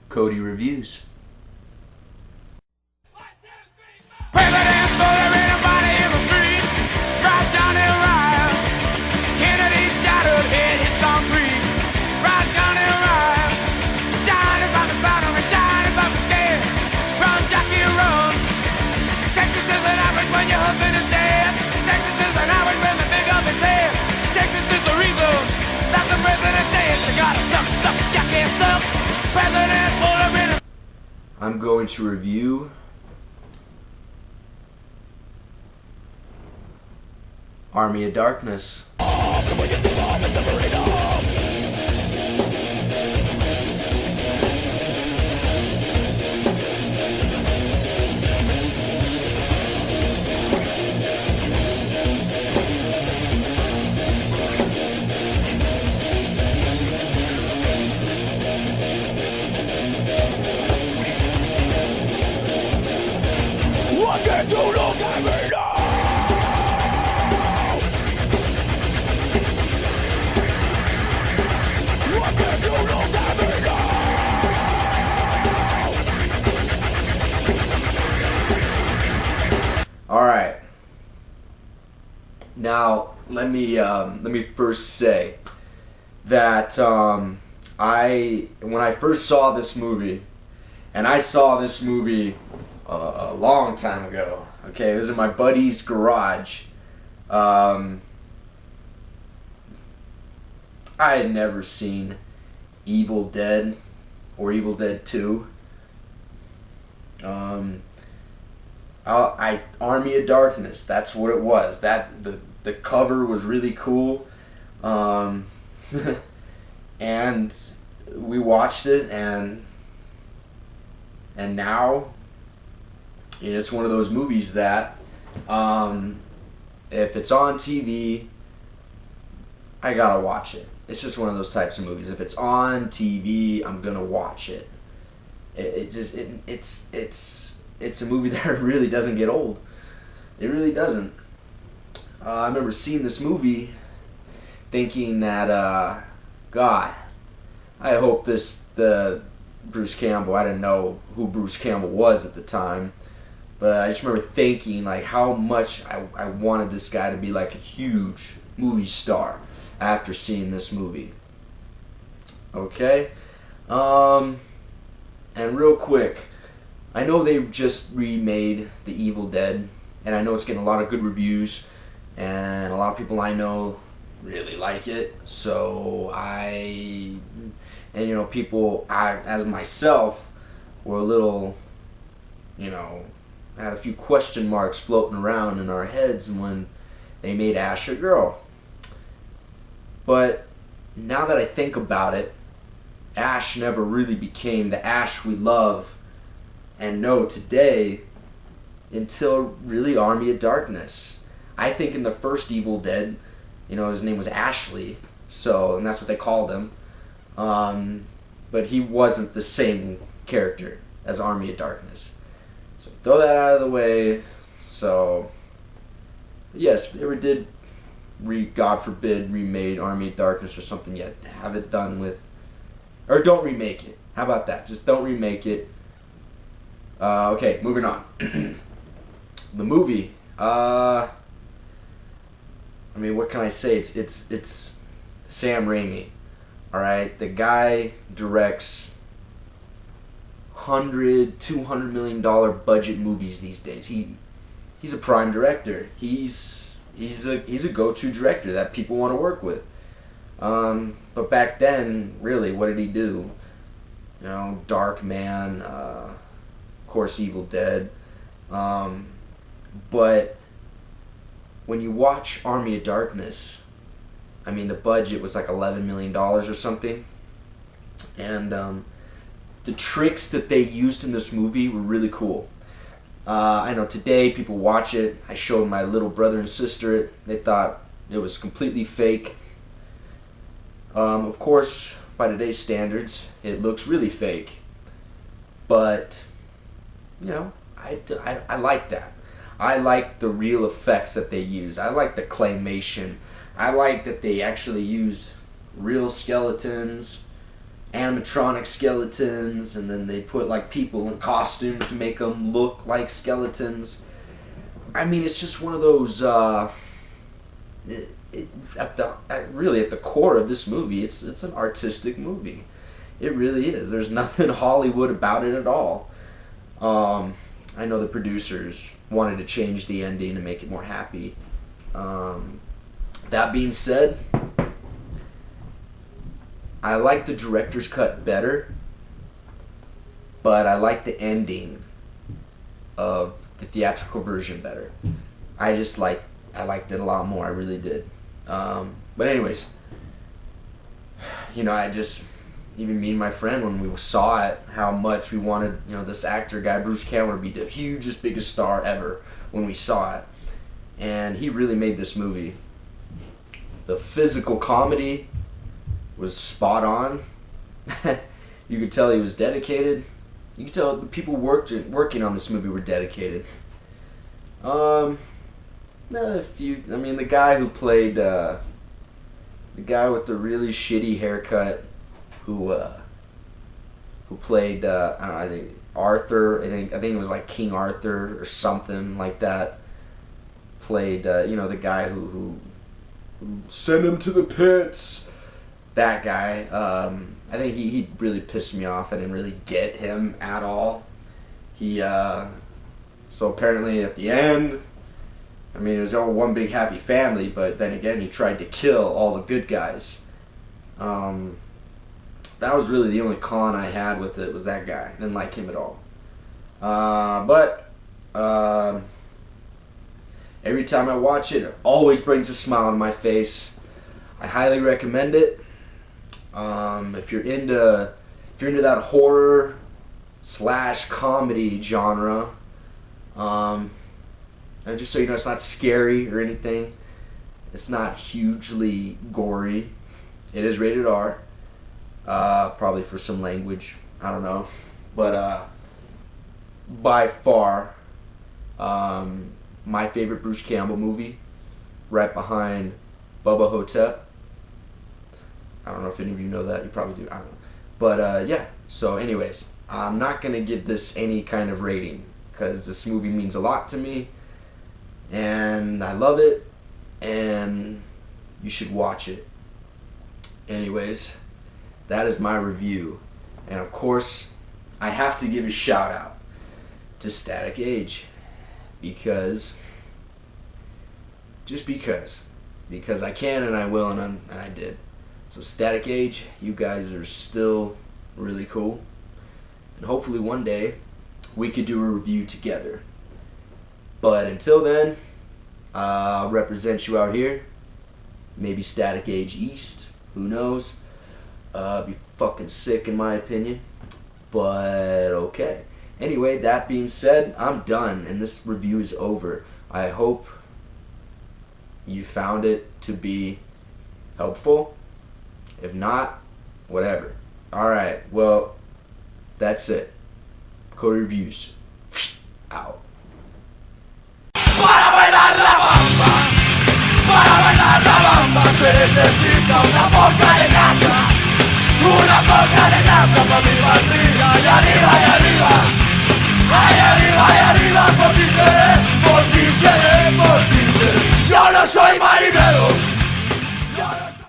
Cody ReViEwS. President's full of anybody in the street. Right Johnny Ryan. Kennedy's shattered head hits concrete. Right Johnny Ryan. Johnny's on the bottom and Johnny's on the scared. Run, Jackie, run. Texas is an average when your husband is dead. Texas is an average when the big up is head. Texas is the reason that the president says you gotta suck, Jackie, suck. President full of anybody. I'm going to review Army of Darkness. What did you look at me now? What did you look at me now? All right. Now let me first say that when I first saw this movie, and I saw this movie a long time ago. Okay, it was in my buddy's garage. I had never seen Evil Dead or Evil Dead 2. Army of Darkness. That's what it was. That the cover was really cool, and we watched it, and now it's one of those movies that if it's on TV, I gotta watch it. It's just one of those types of movies. If it's on TV, I'm gonna watch it. It's a movie that really doesn't get old. It really doesn't. I remember seeing this movie, thinking that God, I hope the Bruce Campbell. I didn't know who Bruce Campbell was at the time, but I just remember thinking like how much I wanted this guy to be like a huge movie star after seeing this movie. Okay, and real quick, I know they just remade The Evil Dead, and I know it's getting a lot of good reviews, and a lot of people I know really like it. So people as myself were a little, had a few question marks floating around in our heads when they made Ash a girl. But now that I think about it, Ash never really became the Ash we love and know today until really Army of Darkness. I think in the first Evil Dead, his name was Ashley, and that's what they called him. But he wasn't the same character as Army of Darkness. So throw that out of the way. So yes, if you ever did God forbid remade Army of Darkness or something, yet have it done with, or don't remake it. How about that? Just don't remake it. Okay, moving on. The movie. What can I say? It's Sam Raimi. All right, the guy directs $200 million budget movies these days. He's a prime director. He's a go-to director that people want to work with. But back then, really, what did he do? Dark Man, of course, Evil Dead. But when you watch Army of Darkness, the budget was like $11 million or something. And the tricks that they used in this movie were really cool. I know today people watch it. I showed my little brother and sister it. They thought it was completely fake. Of course, by today's standards, it looks really fake. But, I like that. I like the real effects that they use. I like the claymation. I like that they actually used real skeletons animatronic skeletons, and then they put like people in costumes to make them look like skeletons. I mean, it's just one of those. At the core of this movie, it's an artistic movie. It really is. There's nothing Hollywood about it at all. I know the producers wanted to change the ending to make it more happy. That being said, I like the director's cut better, but I like the ending of the theatrical version better. I liked it a lot more. I really did. But anyways, even me and my friend, when we saw it, how much we wanted, this actor guy, Bruce Campbell, to be the hugest, biggest star ever when we saw it. And he really made this movie. The physical comedy was spot on. You could tell he was dedicated. You could tell the people working on this movie were dedicated. The guy who played the guy with the really shitty haircut, who played I think Arthur. I think it was like King Arthur or something like that. Played the guy who sent him to the pits. That guy. I think he really pissed me off. I didn't really get him at all. So apparently at the end, it was all one big happy family, but then again, he tried to kill all the good guys. That was really the only con I had with it, was that guy. Didn't like him at all. But every time I watch it, it always brings a smile on my face. I highly recommend it. If you're into that horror / comedy genre, and just so you know, it's not scary or anything. It's not hugely gory. It is rated R. Probably for some language. I don't know. But by far, my favorite Bruce Campbell movie, right behind Bubba Hotep. I don't know if any of you know that. You probably do. I don't know. But yeah. So anyways, I'm not going to give this any kind of rating, because this movie means a lot to me. And I love it, and you should watch it. Anyways, that is my review. And of course, I have to give a shout out to Static Age, because I can and I will, and I did. So Static Age, you guys are still really cool, and hopefully one day we could do a review together. But until then, I'll represent you out here. Maybe Static Age East. Who knows? Be fucking sick in my opinion. But okay. Anyway, that being said, I'm done and this review is over. I hope you found it to be helpful. If not, whatever. Alright, well, that's it. Cody ReViEwS. Out. Para bailar la bamba se necesita una poca de grasa para mi partida. Y arriba, por ti seré, por ti seré. Yo no soy malo.